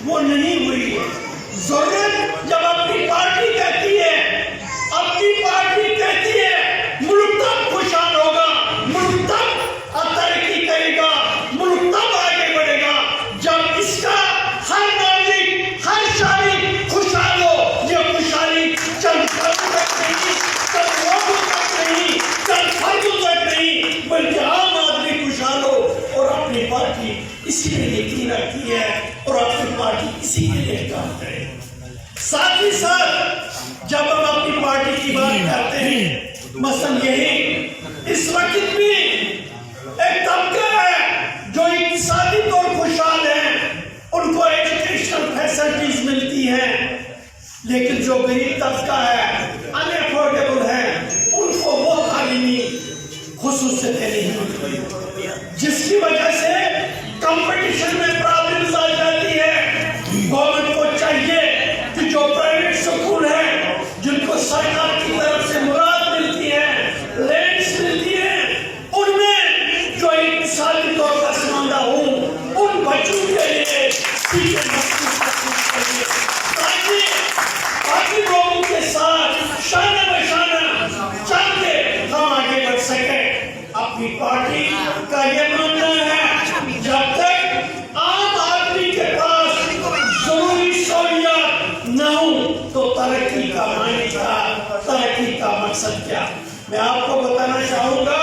वो नहीं हुई है। जरूरत जब अपनी पार्टी कहती है मुल्क तब खुशहाल होगा, मुल्क तब तरक्की करेगा, मुल्क तब आगे बढ़ेगा जब इसका हर नागरिक, हर शहरी खुशहाल हो। ये खुशहाली चंद फर्दों तक नहीं, चंद लोगों तक नहीं, चंद फर्दों तक नहीं, बल्कि आम आदमी खुशहाल हो। और अपनी पार्टी इसी में यकीन रखती है और अपनी पार्टी इसी के लिए काम करे। साथ ही साथ जब हम अपनी पार्टी की बात करते हैं, मसलन यही इस वक्त भी एक तबका है जो इक्तिसादी तौर खुशहाल है, उनको एजुकेशनल फैसिलिटीज मिलती हैं, लेकिन जो गरीब तबका है, अनअफोर्डेबल है, उनको वो तालीमी खुसूसियतें नहीं मिलती, जिसकी वजह से कंपटीशन में प्रॉब्लम्स आ जाती है। गवर्नमेंट को चाहिए कि जो प्राइवेट स्कूल है, जिनको सरकार की तरफ से मुराद मिलती है, लैंड्स मिलती है, उनमें जो इक्तिसादी तौर पर शर्मिंदा हूँ, उन बच्चों के लिए ताकि बाकी लोगों के साथ शाना बशाना चल के हम आगे बढ़ सके। अपनी पार्टी का ये मानना है जब तक आम आदमी के पास जरूरी सहूलियत न हो तो तरक्की का मायने क्या, तरक्की का मकसद क्या। मैं आपको बताना चाहूंगा,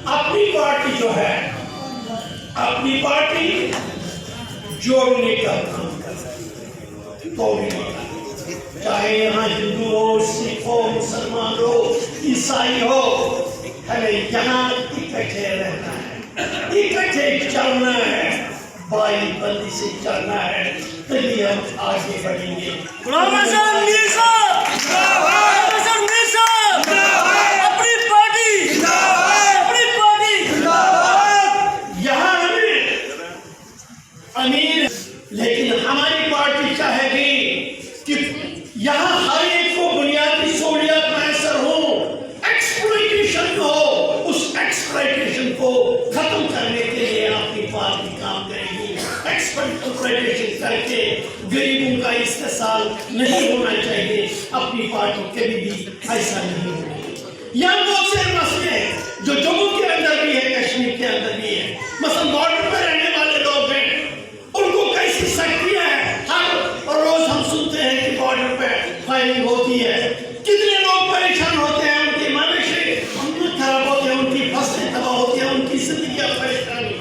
अपनी पार्टी जो है, अपनी पार्टी जोड़ने का काम करती है, तोड़ने का। चाहे यहाँ हिंदू हो, सिख हो, मुसलमान हो, ईसाई हो, हमें यहाँ इकट्ठे रहना है, इकट्ठे चलना है, भाई बंदी से चलना है, तभी हम आगे बढ़ेंगे। अपनी पार्टी, अपनी पार्टी। यहाँ हमें अमीर, लेकिन हमारी पार्टी चाहेगी कि यहाँ हर एक को बुनियादी सहूलियत मैसर हो, एक्सप्लॉइटेशन हो, उस एक्सप्लॉइटेशन को खत्म करने के लिए अपनी पार्टी काम करेगी। एक्सप्लॉइटेशन करके गरीबों का इस्तेसाल नहीं होना चाहिए, अपनी पार्टी कभी भी ऐसा नहीं होना चाहिए। यहाँ बहुत से मसले हैं जो जम्मू के अंदर भी है, कश्मीर के अंदर भी है। मसलन बॉर्डर पर रहने वाले लोग हैं, उनको कैसी सख्तियां हैं, हर रोज हम सुनते हैं कि बॉर्डर पे फायरिंग होती है, कितने लोग परेशान होते हैं, उनके मवेशी खराब होते हैं, उनकी फसलें तबाह होती हैं, उनकी जिंदगी परेशानी।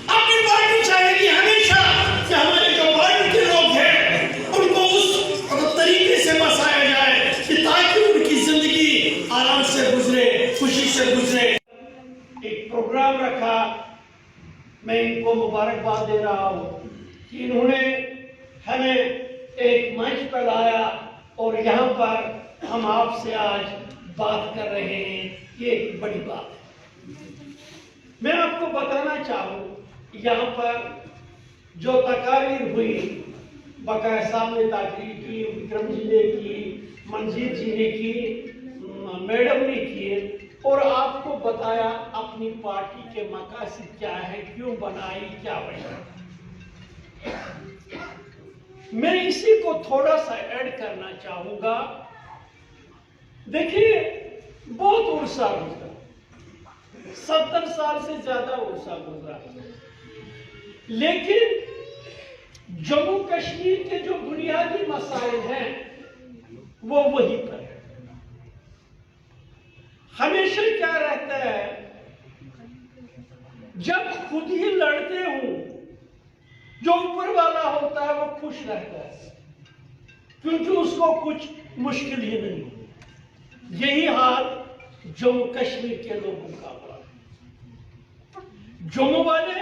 अपनी पार्टी चाहेगी हमेशा कि हमारे जो बॉर्डर के लोग हैं उनको उस तरीके से बसाया जाए कि ताकि उनकी जिंदगी आराम से गुजरे, खुशी से गुजरे। एक प्रोग्राम रखा, मैं इनको मुबारकबाद दे रहा हूँ कि इन्होंने हमें एक मंच पर लाया और यहाँ पर हम आपसे आज बात कर रहे हैं, ये एक बड़ी बात है। मैं आपको बताना चाहूँ, यहाँ पर जो तकारीर हुई, बकाया साहब ने तकरीर की, विक्रम जी ने की, मंजीत जी ने की, मैडम ने की, और आपको बताया अपनी पार्टी के मकासद क्या है, क्यों बनाई, क्या बना। मैं इसी को थोड़ा सा ऐड करना चाहूंगा। देखिए, बहुत उर्सा गुजरा, 70 साल से ज्यादा उर्सा गुजरा, लेकिन जम्मू कश्मीर के जो बुनियादी मसाइल हैं वो वहीं पर है। हमेशा क्या रहता है, जब खुद ही लड़ते हो, जो ऊपर वाला होता है वो खुश रहता है, क्योंकि उसको कुछ मुश्किल ही नहीं होती। यही हाल जम्मू कश्मीर के लोगों का हुआ। जम्मू वाले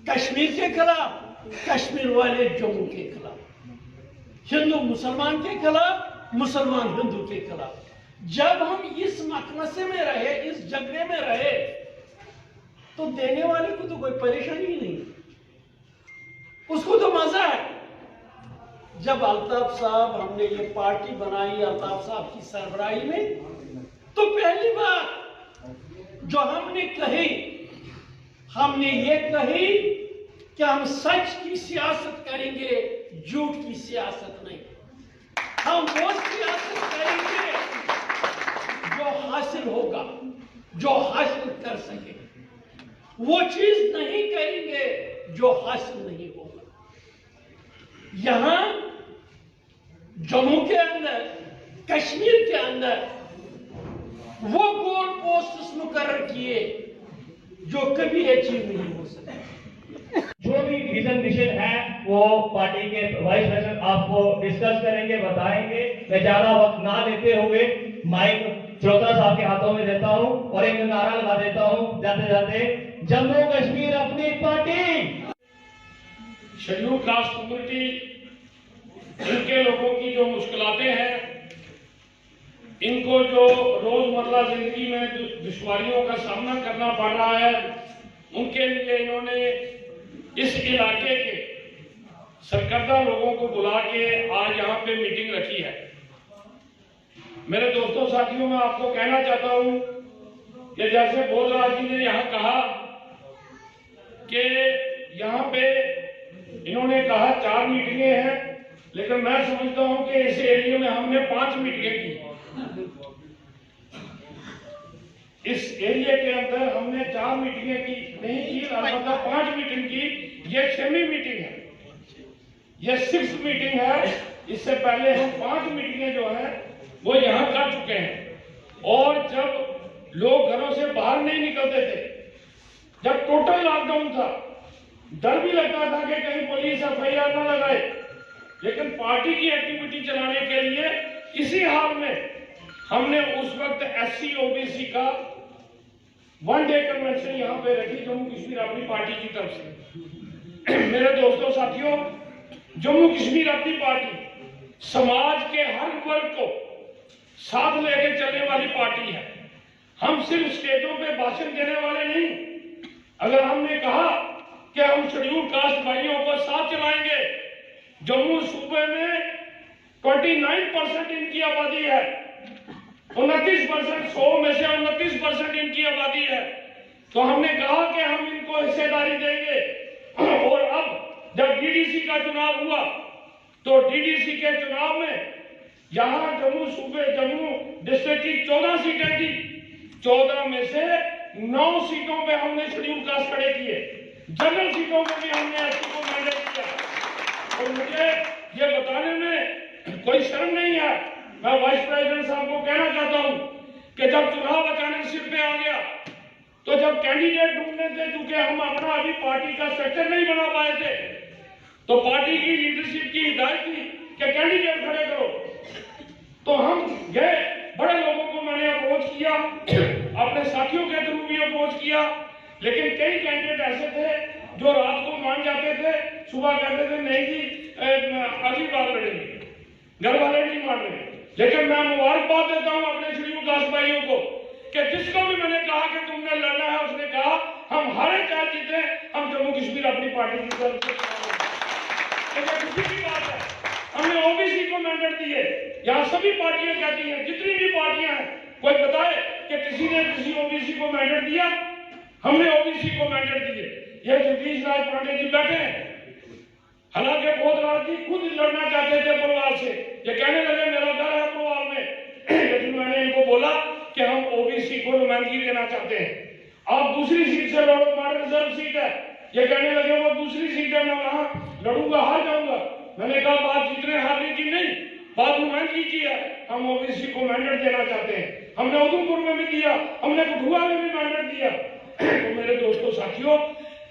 कश्मीर के खिलाफ, कश्मीर वाले जम्मू के खिलाफ, हिंदू मुसलमान के खिलाफ, मुसलमान हिंदू के खिलाफ। जब हम इस मकनसे में रहे, इस झगड़े में रहे, तो देने वाले को तो कोई परेशानी ही नहीं, उसको तो मजा है। जब अल्ताफ साहब, हमने ये पार्टी बनाई अल्ताफ साहब की सरबराही में, तो पहली बात जो हमने कही, हमने ये कही कि हम सच की सियासत करेंगे, झूठ की सियासत नहीं। हम वो सियासत करेंगे जो हासिल होगा, जो हासिल कर सके। वो चीज नहीं करेंगे जो हासिल नहीं होगा। यहां जम्मू के अंदर, कश्मीर के अंदर वो गोल पोस्ट मुकर्रर किए जो कभी अचीव नहीं हो सके। जो भी विजन मिशन है वो पार्टी के वाइस प्रेसिडेंट आपको डिस्कस करेंगे, बताएंगे। मैं ज्यादा वक्त ना लेते हुए माइक श्रोता साहब के हाथों में देता हूं और एक नारा लगा देता हूं जाते जाते, जम्मू कश्मीर अपनी पार्टी। शेड्यूल कास्ट कम्युनिटी, इनके लोगों की जो मुश्किलातें हैं, इनको जो रोजमर्रा जिंदगी में दुश्वारियों का सामना करना पड़ रहा है, उनके लिए इन्होंने इस इलाके के सरकर्दा लोगों को बुला के आज यहाँ पे मीटिंग रखी है। मेरे दोस्तों साथियों, मैं आपको कहना चाहता हूं कि जैसे बोलराज जी ने यहाँ कहा कि यहाँ पे इन्होंने कहा 4 मीटिंगें हैं, लेकिन मैं समझता हूं कि इस एरिया में हमने 5 मीटिंगें की। इस एरिया के अंदर हमने 4 मीटिंगें की नहीं की, अलबत्ता 5 मीटिंग की। ये 6वीं मीटिंग है, ये 6th मीटिंग है। इससे पहले हम 5 मीटिंगें जो है वो यहाँ कर चुके हैं। और जब लोग घरों से बाहर नहीं निकलते थे, जब टोटल लॉकडाउन था, डर भी लगता था कि कहीं पुलिस FIR ना लगाए, लेकिन पार्टी की एक्टिविटी चलाने के लिए इसी हाल में हमने उस वक्त SC OBC का 1 डे कन्वेंशन यहाँ पे रखी जम्मू कश्मीर अपनी पार्टी की तरफ से। मेरे दोस्तों साथियों, जम्मू कश्मीर अपनी पार्टी समाज के हर वर्ग को साथ लेके चलने वाली पार्टी है। हम सिर्फ स्टेजों पे भाषण देने वाले नहीं। अगर हमने कहा कि हम शेड्यूल कास्ट भाइयों को साथ चलाएंगे, जम्मू सूबे में 29% इनकी आबादी है, 29%, 100 में से 29% इनकी आबादी है, तो हमने कहा कि हम इनको हिस्सेदारी देंगे। और अब जब DDC का चुनाव हुआ तो DDC के चुनाव में यहाँ जम्मू डिस्ट्रिक्ट की 14 सीटें थी, 14 में से 9 सीटों पे हमने शेड्यूल कास्ट खड़े किए। जनरल सीटों पे भी हमने SC को मैंडेट किया। और मुझे ये बताने में कोई शर्म नहीं है। मैं वाइस प्रेसिडेंट साहब को कहना चाहता हूं कि जब चुनाव अचानक सिर पे आ गया, तो जब कैंडिडेट ढूंढने थे, चूंकि हम अपना अभी पार्टी का स्ट्रक्चर नहीं बना पाए थे, तो पार्टी की लीडरशिप की हिदायत थी कि कैंडिडेट खड़े करो। तो हम गए, बड़े लोगों को मैंने अप्रोच किया, अपने साथियों के थ्रू भी अप्रोच किया, लेकिन कई कैंडिडेट ऐसे थे जो रात को मान जाते थे, सुबह कहते थे नहीं जी अगली बार लड़ेंगे, घर वाले नहीं मान रहे। लेकिन मैं मुबारकबाद देता हूं अपने शेड्यूल कास्ट भाइयों को कि जिसको भी मैंने कहा कि तुमने लड़ना है, उसने कहा हम हारे चाहे जीते, हम जम्मू कश्मीर अपनी पार्टी की तरफ से खुशी की बात है। हमने OBC को मैंडेट दिए। यहाँ सभी पार्टियां कहती हैं, जितनी भी पार्टियां हैं, कोई बताए कि किसी ने किसी OBC को मैंडेट दिया? हमने OBC को मैंडेट दिए। ये जगदीश राज पांडे जी बैठे हैं, हालांकि बोधराज जी खुद लड़ना चाहते थे परिवार से, ये कहने लगे मेरा घर है परिवार में, लेकिन मैंने इनको बोला कि हम OBC को नुमाइंदगी देना चाहते हैं। आप दूसरी सीट से लड़ो, हमारी रिजर्व सीट है। ये कहने लगे वो दूसरी सीट है, मैं वहां लड़ूंगा, हार जाऊंगा। मैंने कहा बात जीतने हारने की नहीं, बात नुमाइंदगी की है। हम OBC को मैंडेट देना चाहते हैं। हमने उधमपुर में भी दिया, हमने कठुआ में भी मैंडेट दिया। तो मेरे दोस्तों साथियों,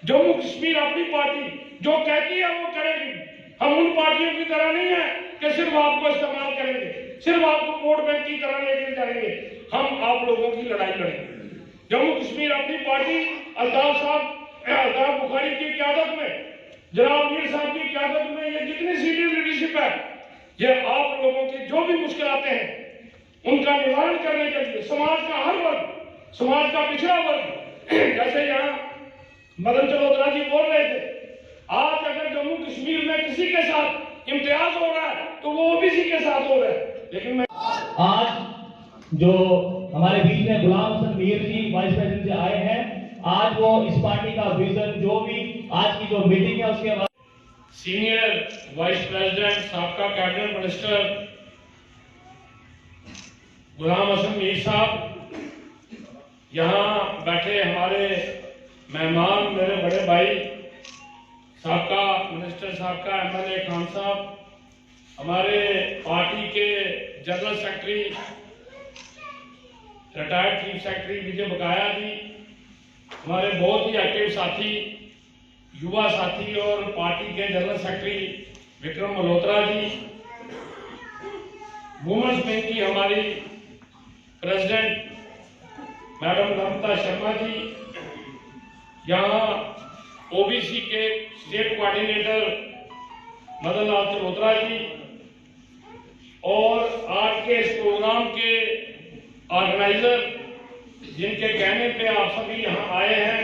जम्मू कश्मीर अपनी पार्टी जो कहती है वो करेगी। हम उन पार्टियों की तरह नहीं है कि सिर्फ आपको इस्तेमाल करेंगे, सिर्फ आपको वोट बैंक की तरह लेकर जाएंगे। हम आप लोगों की लड़ाई लड़ेंगे। जम्मू कश्मीर अपनी पार्टी अल्ताफ बुखारी की क़यादत में, जनाब मीर साहब की क़यादत में, ये जितनी सीनियर लीडरशिप है, ये आप लोगों की जो भी मुश्किलातें हैं उनका निवारण करने के लिए समाज का हर वर्ग, समाज का पिछड़ा वर्ग, जैसे यहाँ मदन चलोत्रा जी बोल रहे थे, आज अगर जम्मू कश्मीर में किसी के साथ इम्तियाज हो रहा है तो वो OBC के साथ हो रहा है। लेकिन मैं आज जो हमारे बीच में गुलाम हसन मीर जी वाइस प्रेसिडेंट से आए हैं, आज वो इस पार्टी का विजन जो भी आज की जो मीटिंग है उसके बाद सीनियर वाइस प्रेसिडेंट साबका कैबिनेट मिनिस्टर गुलाम हसन मीर साहब, यहाँ बैठे हमारे मेहमान, मेरे बड़े भाई साबका मिनिस्टर साबका एमएलए खान साहब, हमारे पार्टी के general secretary retired chief secretary Vijay Bakaya ji, हमारे बहुत ही एक्टिव साथी युवा साथी और पार्टी के general secretary Vikram Malhotra ji, women's wing की हमारी प्रेसिडेंट मैडम नमिता शर्मा जी, यहाँ ओबीसी के स्टेट कोऑर्डिनेटर मदन लाल चलोत्रा जी, और आज के इस प्रोग्राम के ऑर्गेनाइजर जिनके कहने पे आप सभी यहाँ आए हैं,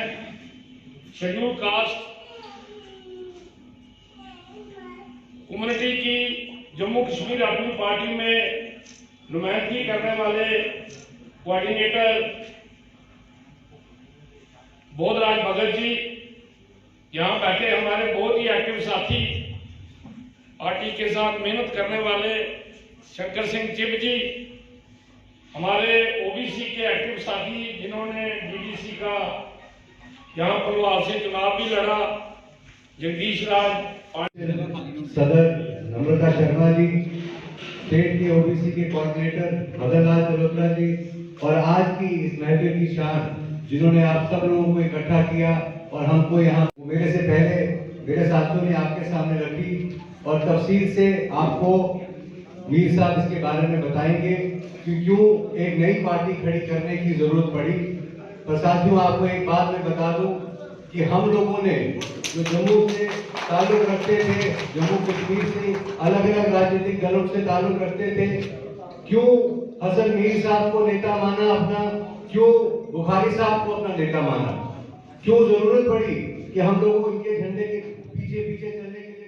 शेड्यूल कास्ट कम्युनिटी की जम्मू कश्मीर अपनी पार्टी में नुमाइंदगी करने वाले कोऑर्डिनेटर बोधराज भगत जी, यहाँ बैठे हमारे बहुत ही एक्टिव साथी, पार्टी के साथ मेहनत करने वाले शंकर सिंह चिब जी, हमारे ओबीसी के एक्टिव साथी जिन्होंने डीडीसी का यहाँ पलवाल से चुनाव भी लड़ा, जगदीश राज, सदर नम्रता शर्मा जी, स्टेट के ओबीसी के कोऑर्डिनेटर मदन लाल चलोत्रा जी, और आज की इस महफिल की शान जिन्होंने आप सब लोगों को इकट्ठा किया और हमको यहाँ मेरे से पहले मेरे साथियों ने आपके सामने रखी और तफसील से आपको मीर साहब इसके बारे में बताएंगे कि क्यों एक नई पार्टी खड़ी करने की जरूरत पड़ी। पर साथियों, आपको एक बात मैं बता दूं कि हम लोगों ने जो जम्मू से ताल्लुक रखते थे, जम्मू कश्मीर से अलग अलग राजनीतिक दलों से ताल्लुक रखते थे, क्यों हसन मीर साहब को नेता माना अपना, क्यों बुखारी साहब को अपना नेता माना, क्यों जरूरत पड़ी कि हम लोगों को इनके झंडे के पीछे पीछे चलने के लिए